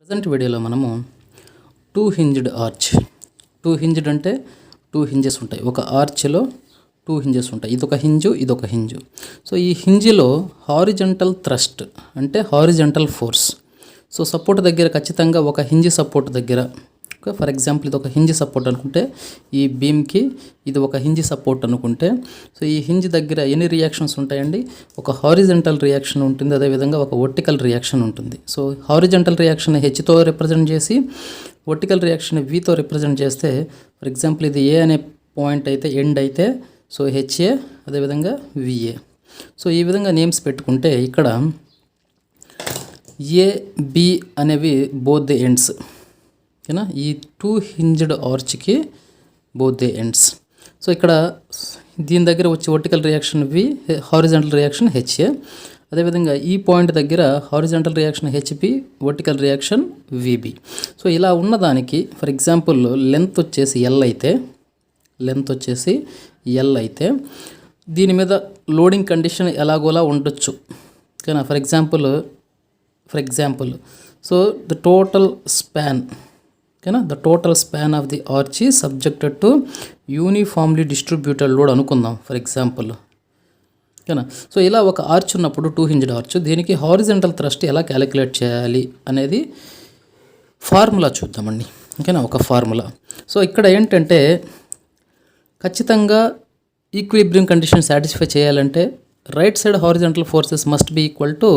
Present వీడియోలో మనము two hinged arch. Two hinged అంటే టూ హింజెస్ ఉంటాయి. ఒక ఆర్చ్లో టూ హింజెస్ ఉంటాయి. ఇదొక హింజు, ఇదొక హింజు. సో ఈ హింజిలో హారిజంటల్ థ్రస్ట్ అంటే హారిజంటల్ ఫోర్స్. సో సపోర్ట్ దగ్గర ఖచ్చితంగా ఒక హింజ్ సపోర్ట్ దగ్గర, ఫర్ ఎగ్జాంపుల్ ఇది ఒక హింజ్ సపోర్ట్ అనుకుంటే, ఈ బీమ్కి ఇది ఒక హింజ్ సపోర్ట్ అనుకుంటే, సో ఈ హింజ్ దగ్గర ఎన్ని రియాక్షన్స్ ఉంటాయండి? ఒక హారిజంటల్ రియాక్షన్ ఉంటుంది, అదేవిధంగా ఒక వర్టికల్ రియాక్షన్ ఉంటుంది. సో హారిజంటల్ రియాక్షన్ హెచ్తో రిప్రజెంట్ చేసి, వర్టికల్ రియాక్షన్ వీతో రిప్రజెంట్ చేస్తే, ఫర్ ఎగ్జాంపుల్ ఇది ఏ అనే పాయింట్ అయితే, ఎండ్ అయితే, సో హెచ్ఏ, అదేవిధంగా విఏ. సో ఈ విధంగా నేమ్స్ పెట్టుకుంటే ఇక్కడ ఏ బి అనేవి బోత్ ది ఎండ్స్, ఓకేనా? ఈ టూ హింజ్డ్ ఆర్చ్కి బోత్ ది ఎండ్స్. సో ఇక్కడ దీని దగ్గర వచ్చే vertical reaction V, horizontal reaction HA. అదేవిధంగా ఈ పాయింట్ దగ్గర horizontal reaction HB, vertical reaction VB. So ఇలా ఉన్నదానికి ఫర్ ఎగ్జాంపుల్ లెంత్ వచ్చేసి ఎల్ అయితే దీని మీద లోడింగ్ కండిషన్ ఎలాగోలా ఉండొచ్చు, ఓకేనా? For example so the total span, ఓకేనా, the total span of the arch is subjected to uniformly distributed load అనుకుందాం ఫర్ ఎగ్జాంపుల్, ఓకేనా? సో ఇలా ఒక ఆర్చ్ ఉన్నప్పుడు టూ హింజ్డ్ ఆర్చ్, దీనికి హారిజంటల్ థ్రస్ట్ ఎలా క్యాలిక్యులేట్ చేయాలి అనేది ఫార్ములా చూద్దామండి, ఓకేనా? ఒక ఫార్ములా. సో ఇక్కడ ఏంటంటే ఖచ్చితంగా ఈక్విలిబ్రియం కండిషన్ సాటిస్ఫై చేయాలంటే right side horizontal forces must be equal to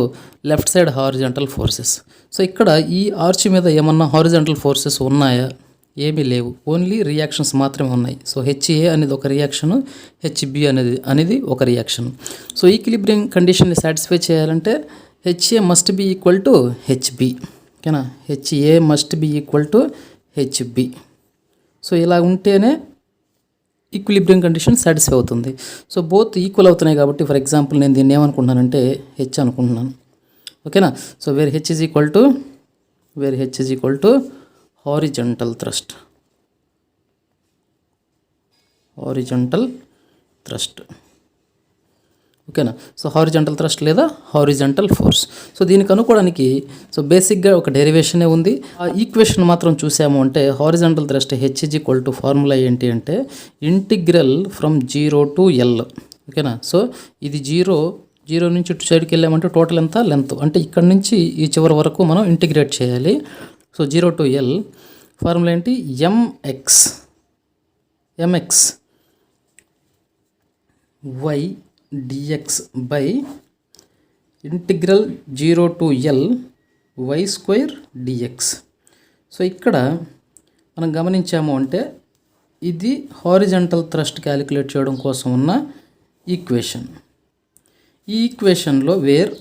left side horizontal forces. So ఇక్కడ ఈ ఆర్చ్ మీద ఏమన్నా హారిజంటల్ ఫోర్సెస్ ఉన్నాయా? ఏమీ లేవు, ఓన్లీ రియాక్షన్స్ మాత్రమే ఉన్నాయి. సో హెచ్ఏ అనేది ఒక రియాక్షను, హెచ్బి అనేది ఒక రియాక్షన్. సో ఈక్విలిబ్రియం కండిషన్ని సాటిస్ఫై చేయాలంటే HA must be equal to HB, ఓకేనా? HA must be equal to HB. So ఇలా ఉంటేనే ఈక్విలిబ్రియం కండిషన్ సాటిస్ఫై అవుతుంది. సో బోత్ ఈక్వల్ అవుతున్నాయి కాబట్టి ఫర్ ఎగ్జాంపుల్ నేను దీన్ని ఏమనుకుంటున్నానంటే హెచ్ అనుకుంటున్నాను, ఓకేనా? So where H is equal to horizontal thrust, ఓకేనా? సో హారిజంటల్ థ్రస్ట్ లేదా హారిజంటల్ ఫోర్స్. సో దీనికి అనుకోవడానికి సో బేసిక్గా ఒక డెరివేషనే ఉంది. ఆ ఈక్వేషన్ మాత్రం చూసాము అంటే horizontal thrust H is equal to formula ఏంటి అంటే ఇంటిగ్రల్ ఫ్రమ్ 0 to L, ఓకేనా? సో ఇది జీరో నుంచి ఇటు సైడ్కి వెళ్ళామంటే టోటల్ ఎంత లెంత్, అంటే ఇక్కడ నుంచి ఈ చివరి వరకు మనం ఇంటిగ్రేట్ చేయాలి. సో 0 to L ఫార్ములా ఏంటి? M x y dx by integral 0 to L y square dx. So ఇక్కడ మనం గమనించాము అంటే ఇది హారిజంటల్ థ్రస్ట్ క్యాలిక్యులేట్ చేయడం కోసం ఉన్న ఈక్వేషన్. ఈ ఈక్వేషన్లో వేర్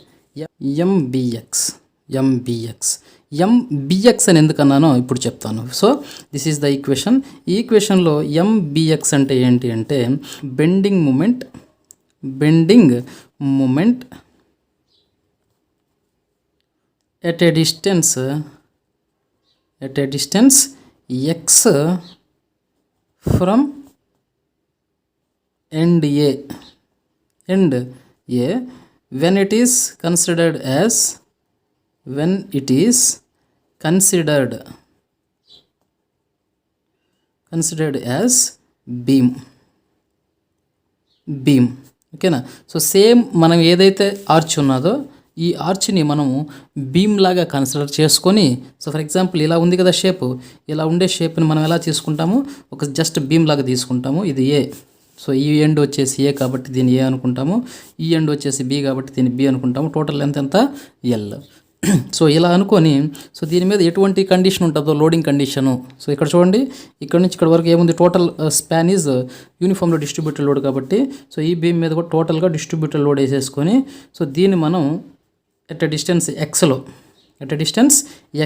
ఎంబిఎక్స్ అని ఎందుకన్నానో ఇప్పుడు చెప్తాను. So this is the equation. ఈ ఈక్వేషన్లో ఎంబిఎక్స్ అంటే ఏంటి అంటే bending moment at a distance x from end A when it is considered as beam, ఓకేనా? సో సేమ్ మనం ఏదైతే ఆర్చ్ ఉన్నదో ఈ ఆర్చ్ని మనము బీమ్ లాగా కన్సిడర్ చేసుకొని, సో ఫర్ ఎగ్జాంపుల్ ఇలా ఉంది కదా షేప్, ఇలా ఉండే షేప్ని మనం ఎలా తీసుకుంటాము? ఒక జస్ట్ బీమ్ లాగా తీసుకుంటాము. ఇది ఏ, సో ఈ ఎండ్ వచ్చేసి ఏ కాబట్టి దీన్ని ఏ అనుకుంటాము, ఈ ఎండ్ వచ్చేసి బి కాబట్టి దీన్ని బి అనుకుంటాము. టోటల్ లెంత్ ఎంత? ఎల్. సో ఇలా అనుకొని సో దీని మీద ఎటువంటి కండిషన్ ఉంటుందో లోడింగ్ కండిషను. సో ఇక్కడ చూడండి, ఇక్కడ నుంచి ఇక్కడ వరకు ఏముంది? Total span is uniformly distributed load కాబట్టి సో ఈ బీమ్ మీద కూడా టోటల్గా డిస్ట్రిబ్యూటెడ్ లోడ్ వేసేసుకొని సో దీన్ని మనం ఎట్ ఎ డిస్టెన్స్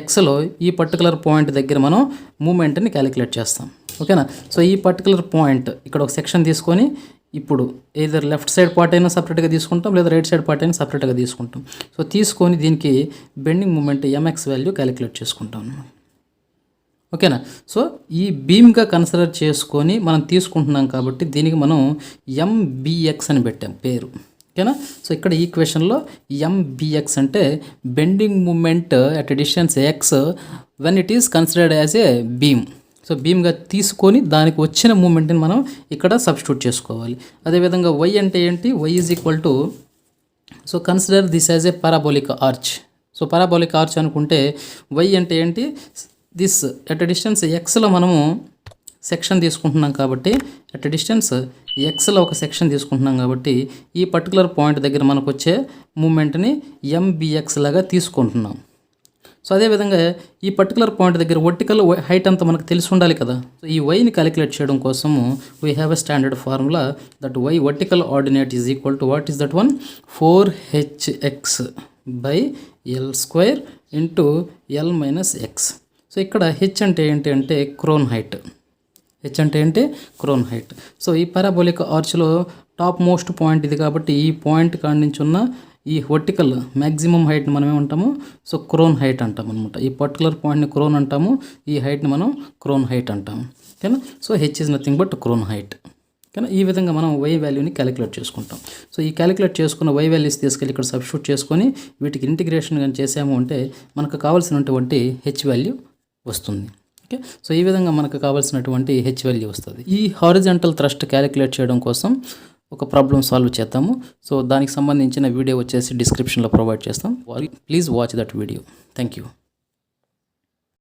ఎక్స్లో ఈ పర్టికులర్ పాయింట్ దగ్గర మనం మూమెంట్ని క్యాలిక్యులేట్ చేస్తాం, ఓకేనా? సో ఈ పర్టికులర్ పాయింట్ ఇక్కడ ఒక సెక్షన్ తీసుకొని ఇప్పుడు ఏదర్ లెఫ్ట్ సైడ్ పార్ట్ అయినా సపరేట్గా తీసుకుంటాం, లేదా రైట్ సైడ్ పార్ట్ అయినా సపరేట్గా తీసుకుంటాం. సో తీసుకొని దీనికి bending moment M x value calculate చేసుకుంటాం, ఓకేనా? సో ఈ బీమ్గా కన్సిడర్ చేసుకొని మనం తీసుకుంటున్నాం కాబట్టి దీనికి మనం ఎంబిఎక్స్ అని పెట్టాం పేరు, ఓకేనా. సో ఇక్కడ ఈ క్వశ్చన్లో ఎంబిఎక్స్ అంటే bending moment at distance X when it is considered as a beam. So బీమ్గా తీసుకొని దానికి వచ్చిన మూమెంట్ని మనం ఇక్కడ సబ్స్టిట్యూట్ చేసుకోవాలి. అదేవిధంగా వై అంటే ఏంటి, y is equal to, so consider this as a parabolic arch. So parabolic arch అనుకుంటే వై అంటే ఏంటి, దిస్ ఎట్ డిస్టెన్స్ ఎక్స్లో మనము సెక్షన్ తీసుకుంటున్నాం కాబట్టి, అట్ డిస్టెన్స్ ఎక్స్లో ఒక సెక్షన్ తీసుకుంటున్నాం కాబట్టి ఈ పర్టికులర్ పాయింట్ దగ్గర మనకు వచ్చే మూమెంట్ని ఎంబిఎక్స్ లాగా తీసుకుంటున్నాం. సో అదేవిధంగా ఈ పర్టికులర్ పాయింట్ దగ్గర వర్టికల్ హైట్ అంతా మనకు తెలిసి ఉండాలి కదా. సో ఈ వైని క్యాలిక్యులేట్ చేయడం కోసము we have a standard formula that y vertical ordinate is equal to what is that one, 4hx by L square into L minus x. So ఇక్కడ హెచ్ అంటే ఏంటి అంటే క్రోన్ హైట్. హెచ్ అంటే ఏంటి, crown height. So ఈ parabolic ఆర్చ్లో top most point ఇది కాబట్టి ఈ పాయింట్ కాడి నుంచి ఉన్న ఈ వర్టికల్ మ్యాక్సిమం హైట్ని మనం ఏమంటాము, సో క్రోన్ హైట్ అంటాం అనమాట. ఈ పర్టికులర్ పాయింట్ని క్రోన్ అంటాము, ఈ హైట్ని మనం క్రోన్ హైట్ అంటాము. ఓకేనా. So H is nothing but crown height. ఓకేనా. ఈ విధంగా మనం వై వాల్యూని క్యాలిక్యులేట్ చేసుకుంటాం. సో ఈ క్యాలిక్యులేట్ చేసుకున్న వై వాల్యూస్ తీసుకెళ్ళి ఇక్కడ సబ్స్టిట్యూట్ చేసుకొని వీటికి ఇంటిగ్రేషన్ కానీ చేసాము అంటే మనకు కావాల్సినటువంటి హెచ్ వాల్యూ వస్తుంది. ఓకే. సో ఈ విధంగా మనకు కావాల్సినటువంటి హెచ్ వాల్యూ వస్తుంది. ఈ హారిజాంటల్ థ్రస్ట్ క్యాలిక్యులేట్ చేయడం కోసం ఒక ప్రాబ్లం సాల్వ్ చేద్దాము. సో దానికి సంబంధించిన వీడియో వచ్చేసి డిస్క్రిప్షన్లో ప్రొవైడ్ చేస్తాం. Please watch that video. Thank you.